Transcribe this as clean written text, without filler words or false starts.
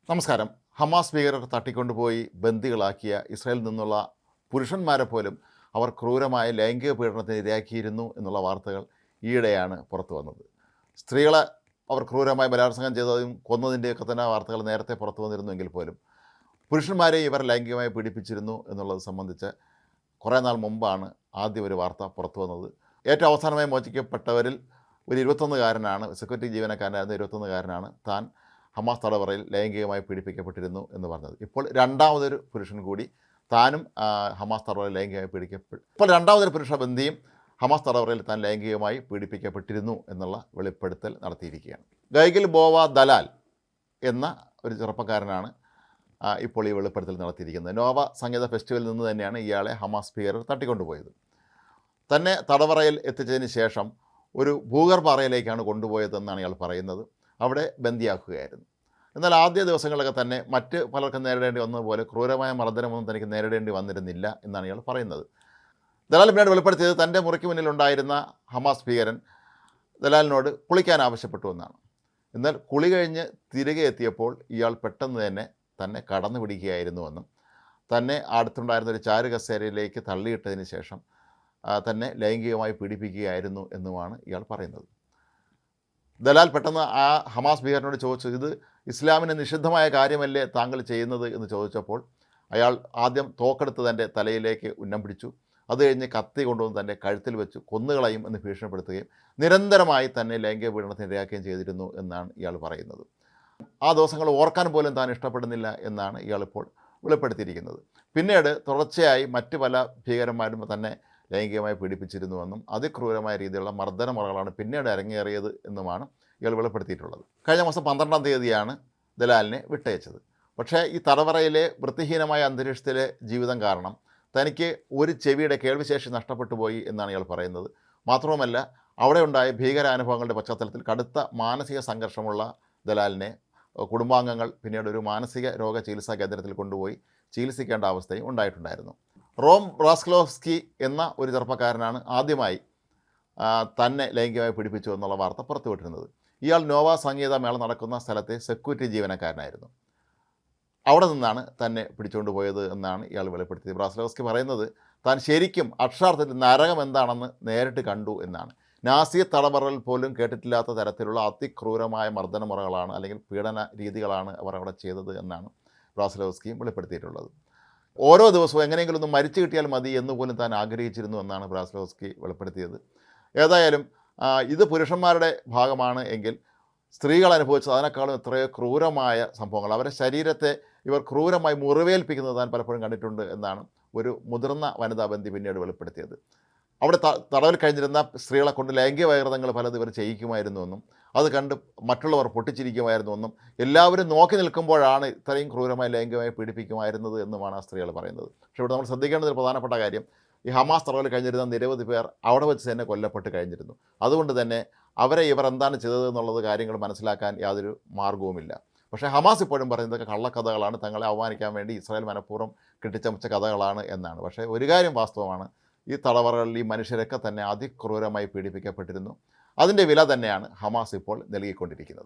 നമസ്കാരം. ഹമാസ് ഭീകരർ തട്ടിക്കൊണ്ടുപോയി ബന്ദികളാക്കിയ ഇസ്രായേലിൽ നിന്നുള്ള പുരുഷന്മാരെ പോലും അവർ ക്രൂരമായ ലൈംഗിക പീഡനത്തിന് ഇരയാക്കിയിരുന്നു എന്നുള്ള വാർത്തകൾ ഈയിടെയാണ് പുറത്തു വന്നത്. സ്ത്രീകളെ അവർ ക്രൂരമായി ബലാത്സംഗം ചെയ്തതും കൊന്നതിൻ്റെയൊക്കെ തന്നെ വാർത്തകൾ നേരത്തെ പുറത്തു വന്നിരുന്നുവെങ്കിൽ പോലും പുരുഷന്മാരെ ഇവർ ലൈംഗികമായി പീഡിപ്പിച്ചിരുന്നു എന്നുള്ളത് സംബന്ധിച്ച് കുറേ നാൾ മുമ്പാണ് ആദ്യം ഒരു വാർത്ത പുറത്തു വന്നത്. ഏറ്റവും അവസാനമായി മോചിക്കപ്പെട്ടവരിൽ ഒരു 21-കാരനാണ്, സെക്യൂരിറ്റി ജീവനക്കാരനായിരുന്ന 21-കാരനാണ് താൻ ഹമാസ് തടവറയിൽ ലൈംഗികമായി പീഡിപ്പിക്കപ്പെട്ടിരുന്നു എന്ന് പറഞ്ഞത്. ഇപ്പോൾ രണ്ടാമതൊരു പുരുഷൻ കൂടി താനും ഹമാസ് തടവറയിൽ ലൈംഗികമായി ഇപ്പോൾ രണ്ടാമതൊരു പുരുഷ ബന്ധിയും ഹമാസ് തടവറയിൽ താൻ ലൈംഗികമായി പീഡിപ്പിക്കപ്പെട്ടിരുന്നു എന്നുള്ള വെളിപ്പെടുത്തൽ നടത്തിയിരിക്കുകയാണ്. ഗൈഗിൽ ബോവ ദലാൽ എന്ന ഒരു ചെറുപ്പക്കാരനാണ് ഇപ്പോൾ ഈ വെളിപ്പെടുത്തൽ നടത്തിയിരിക്കുന്നത്. നോവ സംഗീത ഫെസ്റ്റിവലിൽ നിന്ന് തന്നെയാണ് ഇയാളെ ഹമാസ് ഭീകരർ തട്ടിക്കൊണ്ടുപോയത്. തന്നെ തടവറയിൽ എത്തിച്ചതിന് ശേഷം ഒരു ഭൂഗർഭറയിലേക്കാണ് കൊണ്ടുപോയതെന്നാണ് ഇയാൾ പറയുന്നത്. അവിടെ ബന്ദിയാക്കുകയായിരുന്നു. എന്നാൽ ആദ്യ ദിവസങ്ങളിലൊക്കെ തന്നെ മറ്റ് പലർക്കും നേരിടേണ്ടി വന്നതുപോലെ ക്രൂരമായ മർദ്ദനമൊന്നും തനിക്ക് നേരിടേണ്ടി വന്നിരുന്നില്ല എന്നാണ് ഇയാൾ പറയുന്നത്. ദലാൽ പിന്നീട് വെളിപ്പെടുത്തിയത് തൻ്റെ മുറിക്ക് മുന്നിലുണ്ടായിരുന്ന ഹമാസ് ഭീകരൻ ദലാലിനോട് കുളിക്കാൻ ആവശ്യപ്പെട്ടു എന്നാണ്. എന്നാൽ കുളി കഴിഞ്ഞ് തിരികെ എത്തിയപ്പോൾ ഇയാൾ പെട്ടെന്ന് തന്നെ കടന്നു പിടിക്കുകയായിരുന്നുവെന്നും തന്നെ അടുത്തുണ്ടായിരുന്ന ഒരു ചാരുകസേരയിലേക്ക് തള്ളിയിട്ടതിന് ശേഷം തന്നെ ലൈംഗികമായി പീഡിപ്പിക്കുകയായിരുന്നു എന്നുമാണ് ഇയാൾ പറയുന്നത്. ദലാൽ പെട്ടെന്ന് ആ ഹമാസ് ഭീകരനോട് ചോദിച്ചു, ഇത് ഇസ്ലാമിന് നിഷിദ്ധമായ കാര്യമല്ലേ താങ്കൾ ചെയ്യുന്നത് എന്ന് ചോദിച്ചപ്പോൾ അയാൾ ആദ്യം തോക്കെടുത്ത് തൻ്റെ തലയിലേക്ക് ഉന്നം പിടിച്ചു. അത് കഴിഞ്ഞ് കത്തി കൊണ്ടുവന്ന് തൻ്റെ കഴുത്തിൽ വെച്ച് കൊന്നുകളയും എന്ന് ഭീഷണിപ്പെടുത്തുകയും നിരന്തരമായി തന്നെ ലൈംഗിക പീഡനത്തിന് ഇരയാക്കുകയും ചെയ്തിരുന്നു എന്നാണ് ഇയാൾ പറയുന്നത്. ആ ദിവസങ്ങൾ ഓർക്കാൻ പോലും താൻ ഇഷ്ടപ്പെടുന്നില്ല എന്നാണ് ഇയാളിപ്പോൾ വെളിപ്പെടുത്തിയിരിക്കുന്നത്. പിന്നീട് തുടർച്ചയായി മറ്റ് പല ഭീകരന്മാരും തന്നെ ലൈംഗികമായി പീഡിപ്പിച്ചിരുന്നുവെന്നും അതിക്രൂരമായ രീതിയിലുള്ള മർദ്ദനമുറകളാണ് പിന്നീട് അരങ്ങേറിയത് എന്നുമാണ് ഇയാൾ വെളിപ്പെടുത്തിയിട്ടുള്ളത്. കഴിഞ്ഞ മാസം 12-ാം തീയതിയാണ് ദലാലിനെ വിട്ടയച്ചത്. പക്ഷേ ഈ തടവറയിലെ വൃത്തിഹീനമായ അന്തരീക്ഷത്തിലെ ജീവിതം കാരണം തനിക്ക് ഒരു ചെവിയുടെ കേൾവിശേഷി നഷ്ടപ്പെട്ടു പോയി എന്നാണ് ഇയാൾ പറയുന്നത്. മാത്രവുമല്ല, അവിടെ ഉണ്ടായ ഭീകരാനുഭവങ്ങളുടെ പശ്ചാത്തലത്തിൽ കടുത്ത മാനസിക സംഘർഷമുള്ള ദലാലിനെ കുടുംബാംഗങ്ങൾ പിന്നീട് ഒരു മാനസിക രോഗ ചികിത്സാ കേന്ദ്രത്തിൽ കൊണ്ടുപോയി ചികിത്സിക്കേണ്ട അവസ്ഥയും ഉണ്ടായിട്ടുണ്ടായിരുന്നു. റോം ബ്രാസ്ക്ലോവ്സ്കി എന്ന ഒരു ചെറുപ്പക്കാരനാണ് ആദ്യമായി തന്നെ ലൈംഗികമായി പീഡിപ്പിച്ചു എന്നുള്ള വാർത്ത പുറത്തുവിട്ടിരുന്നത്. ഇയാൾ നോവ സംഗീത മേള നടക്കുന്ന സ്ഥലത്തെ സെക്യൂരിറ്റി ജീവനക്കാരനായിരുന്നു. അവിടെ നിന്നാണ് തന്നെ പിടിച്ചുകൊണ്ട് പോയത് എന്നാണ് ഇയാൾ വെളിപ്പെടുത്തിയത്. ബ്രാസ്ലോവ്സ്കി പറയുന്നത് താൻ ശരിക്കും അക്ഷരാർത്ഥത്തിൽ നരകം എന്താണെന്ന് നേരിട്ട് കണ്ടു എന്നാണ്. നാസി തടവറയിൽ പോലും കേട്ടിട്ടില്ലാത്ത തരത്തിലുള്ള അതിക്രൂരമായ മർദ്ദനമുറകളാണ് അല്ലെങ്കിൽ പീഡന രീതികളാണ് അവർ അവിടെ ചെയ്തത് എന്നാണ് ബ്രാസ്ലോവ്സ്കിയും വെളിപ്പെടുത്തിയിട്ടുള്ളത്. ഓരോ ദിവസവും എങ്ങനെയെങ്കിലും ഒന്ന് മരിച്ചു കിട്ടിയാൽ മതി എന്ന് പോലും താൻ ആഗ്രഹിച്ചിരുന്നു എന്നാണ് ബ്രാസ്ലോവ്സ്കി വെളിപ്പെടുത്തിയത്. ഏതായാലും ഇത് പുരുഷന്മാരുടെ ഭാഗമാണ് എങ്കിൽ സ്ത്രീകൾ അനുഭവിച്ചത് അതിനേക്കാളും എത്രയോ ക്രൂരമായ സംഭവങ്ങൾ, അവരുടെ ശരീരത്തെ ഇവർ ക്രൂരമായി മുറിവേൽപ്പിക്കുന്നത് താൻ പലപ്പോഴും കണ്ടിട്ടുണ്ട് എന്നാണ് ഒരു മുതിർന്ന വനിതാ ബന്ധി പിന്നീട് വെളിപ്പെടുത്തിയത്. അവിടെ തടവിൽ കഴിഞ്ഞിരുന്ന സ്ത്രീകളെ കൊണ്ട് ലൈംഗിക വൈകൃതങ്ങൾ പലതും ഇവർ ചെയ്യിക്കുമായിരുന്നുവെന്നും അത് കണ്ട് മറ്റുള്ളവർ പൊട്ടിച്ചിരിക്കുമായിരുന്നുവെന്നും എല്ലാവരും നോക്കി നിൽക്കുമ്പോഴാണ് ഇത്രയും ക്രൂരമായി ലൈംഗികമായി പീഡിപ്പിക്കുമായിരുന്നത് എന്നുമാണ് ആ സ്ത്രീകൾ പറയുന്നത്. പക്ഷേ ഇവിടെ നമ്മൾ ശ്രദ്ധിക്കേണ്ട ഒരു പ്രധാനപ്പെട്ട കാര്യം, ഈ ഹമാസ് തടവിൽ കഴിഞ്ഞിരുന്ന നിരവധി പേർ അവിടെ വെച്ച് തന്നെ കൊല്ലപ്പെട്ട് കഴിഞ്ഞിരുന്നു. അതുകൊണ്ട് തന്നെ അവരെ ഇവർ എന്താണ് ചെയ്തതെന്നുള്ളത് കാര്യങ്ങൾ മനസ്സിലാക്കാൻ യാതൊരു മാർഗവുമില്ല. പക്ഷേ ഹമാസ് ഇപ്പോഴും പറയുന്നതൊക്കെ കള്ളക്കഥകളാണ്, തങ്ങളെ അവമാനിക്കാൻ വേണ്ടി ഇസ്രായേൽ മനഃപൂർവ്വം കെട്ടിച്ചമച്ച കഥകളാണ് എന്നാണ്. പക്ഷേ ഒരു കാര്യം വാസ്തവമാണ്, ഈ തടവറകളിൽ ഈ മനുഷ്യരൊക്കെ തന്നെ അതിക്രൂരമായി പീഡിപ്പിക്കപ്പെട്ടിരുന്നു. അതിൻ്റെ വില തന്നെയാണ് ഹമാസ് ഇപ്പോൾ നൽകിക്കൊണ്ടിരിക്കുന്നത്.